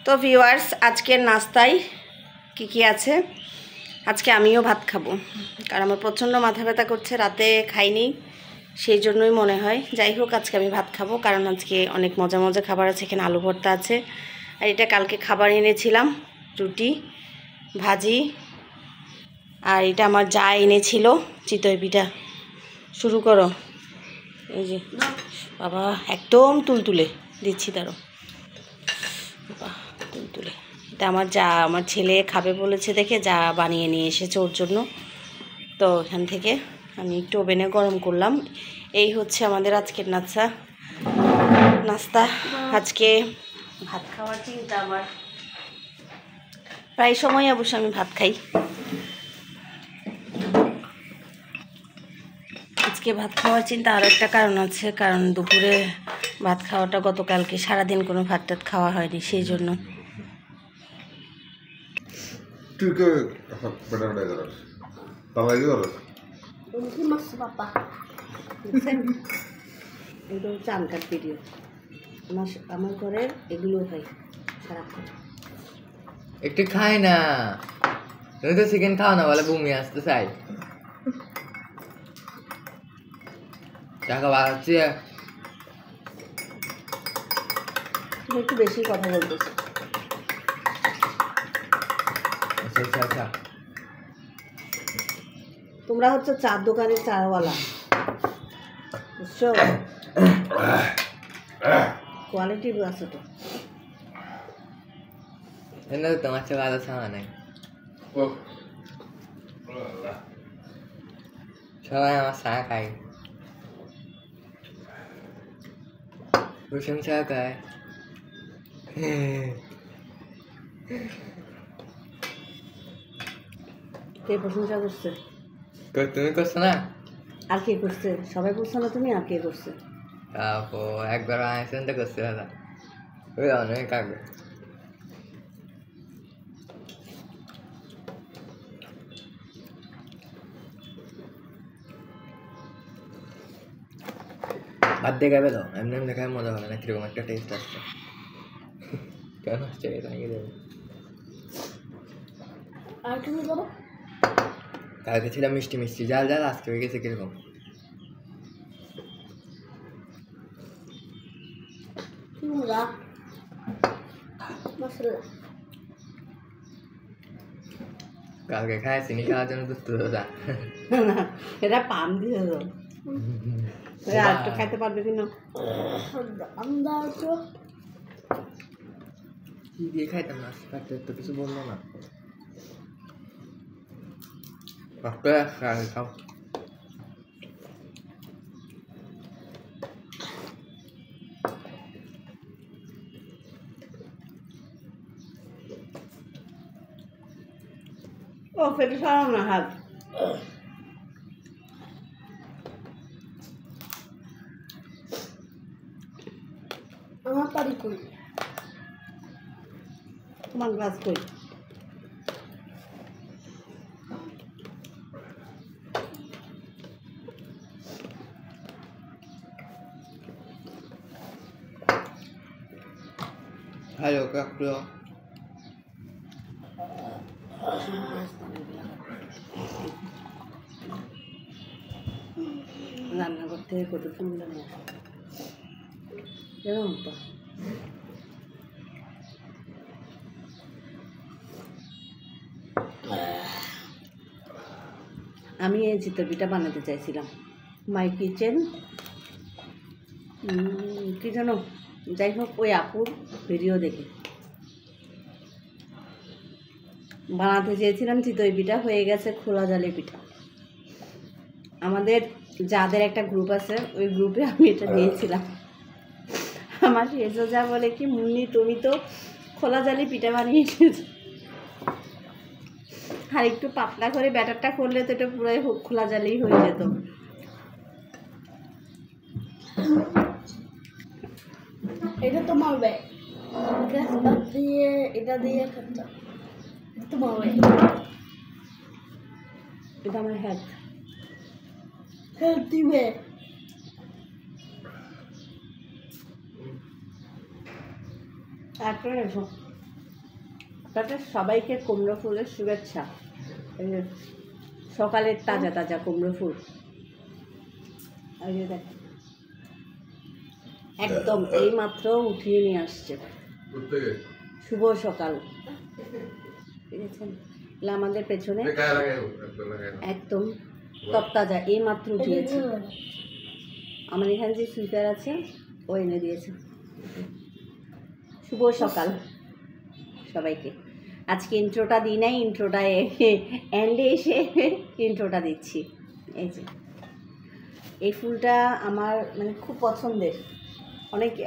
তো ভিউয়ার্স, আজকের নাস্তায় কি আছে? আজকে আমিও ভাত খাবো, কারণ আমার প্রচণ্ড মাথা ব্যথা করছে, রাতে খাইনি, সেই জন্যই মনে হয়। যাই হোক, আজকে আমি ভাত খাবো, কারণ আজকে অনেক মজা মজা খাবার আছে। এখানে আলু ভর্তা আছে, আর এটা কালকে খাবার এনেছিলাম, রুটি ভাজি, আর এটা আমার যা এনেছিল চিতই পিঠা। শুরু করো। এই যে বাবা, একদম তুলতুলে দিচ্ছি, তারও তুলতুলে। এটা আমার আমার ছেলে খাবে বলেছে দেখে যা বানিয়ে নিয়ে এসেছে ওর জন্য। তো এখান থেকে আমি একটু ওভেনে গরম করলাম। এই হচ্ছে আমাদের আজকের নাস্তা। আজকে ভাত খাওয়ার চিন্তা আমার, প্রায় সময় অবশ্য আমি ভাত খাই। আজকে ভাত খাওয়ার চিন্তা আরও একটা কারণ আছে, কারণ দুপুরে ভাত খাওয়াটা গতকালকে সারাদিন কোনো ভাত টাত খাওয়া হয়নি, সেই জন্য। চানকার ভিডিও আমার ঘরের এগুলো হয় সারাক্ষণ। একটু খাই না, তুমি তো চিকেন খাও না, বলে বমি আসতে চাই। টাকা বাড়াচ্ছে, তুমি একটু বেশি কথা বলতেছো। আচ্ছা আচ্ছা, তোমরা হচ্ছে চার দোকানের চারওয়ালা, বুঝছো? কোয়ালিটি আছে তো। তোমার চেয়ে ভালো খাওয়া নাই। সবাই আমার চা খায়, প্রশংসা খায়। কে প্রশংসা করছে? তুমি করছো না? আর কে করছে? সবাই করছো না তুমি? আর কে করছে? একবার আইসেন তো করছে দাদা, ওই অনেক আগে। ভাত দিয়ে খাবে তো, এমনি এমনি খায় মজা হবে না, কিরকম একটা টেস্ট আসছে। কেন আসছে এটা নাকি দেবো? আর তুমি করো। কালকে ছিল মিষ্টি মিষ্টি জাল জাল, আজকে হয়ে গেছে কিরকম। কালকে খায় চিনি খাওয়ার জন্য দুধ দাদা, এটা পাম দিয়ে আর তো খাইতে পারবে কিনা? কি দিয়ে খাইতাম না, ডাক্তার তো কিছু বললো না। খাও ও পেটে সারাও না হাত। আমার পারি কই, তোমার গাছ কই? হ্যালো কাকু, রান্নাঘর থেকে কত সুন্দর এরকম তো। আমি এই চিতপিঠা বানাতে চাইছিলাম, মাই কিচেন কি জানো, যাই হোক ওই আপুর ভিডিও দেখে বানাতে চেয়েছিলাম চিতই পিঠা, হয়ে গেছে খোলা জালি পিঠা। আমাদের যাদের একটা গ্রুপ আছে, ওই গ্রুপে আমি এটা দিয়েছিলাম। আমার শেষও যা বলে কি, মুন্নি তুমি তো খোলা জালি পিঠা বানিয়ে এসেছো, আর একটু পাতলা করে ব্যাটারটা করলে তো এটা পুরোই খোলা জালি হয়ে যেত। এটা তোমার ব্যাগ, দিয়ে এটা দিয়ে তোমার ব্যাগ, এটা আমার হেলথ দিবে। তারপরে এসো আপনাদের সবাইকে কুমড়ো ফুলের শুভেচ্ছা। এই যে সকালের তাজা তাজা কুমড়ো ফুল, এই যে দেখেন একদম এই মাত্র উঠিয়ে নিয়ে আসছে। শুভ সকাল, দেখেছেন আমাদের পেছনে একদম তরতাজা এই মাত্র উঠিয়েছে। আমার এখানে যে সুইপার আছে ও এনে দিয়েছে। শুভ সকাল সবাইকে। আজকে ইন্ট্রোটা দিই নাই, ইন্ট্রোটা এন্ডে এসে ইন্ট্রোটা দিচ্ছি। এই যে এই ফুলটা আমার মানে খুব পছন্দের। অনেকে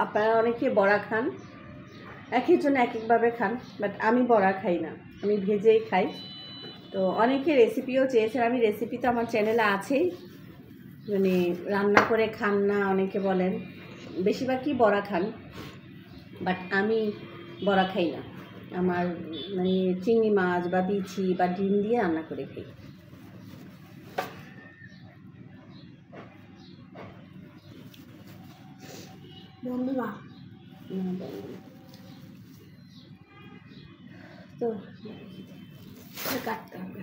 আপনারা অনেকে বড়া খান, এক একজন এক একভাবে খান, বাট আমি বড়া খাই না, আমি ভেজেই খাই। তো অনেকে রেসিপিও চেয়েছেন, আমি রেসিপি তো আমার চ্যানেলে আছেই, মানে রান্না করে খান না অনেকে বলেন, বেশিরভাগই বড়া খান, বাট আমি বড়া খাই না। আমার মানে চিংড়ি মাছ বা বিচি বা ডিম দিয়ে রান্না করে খাই। তো কাটতে হবে।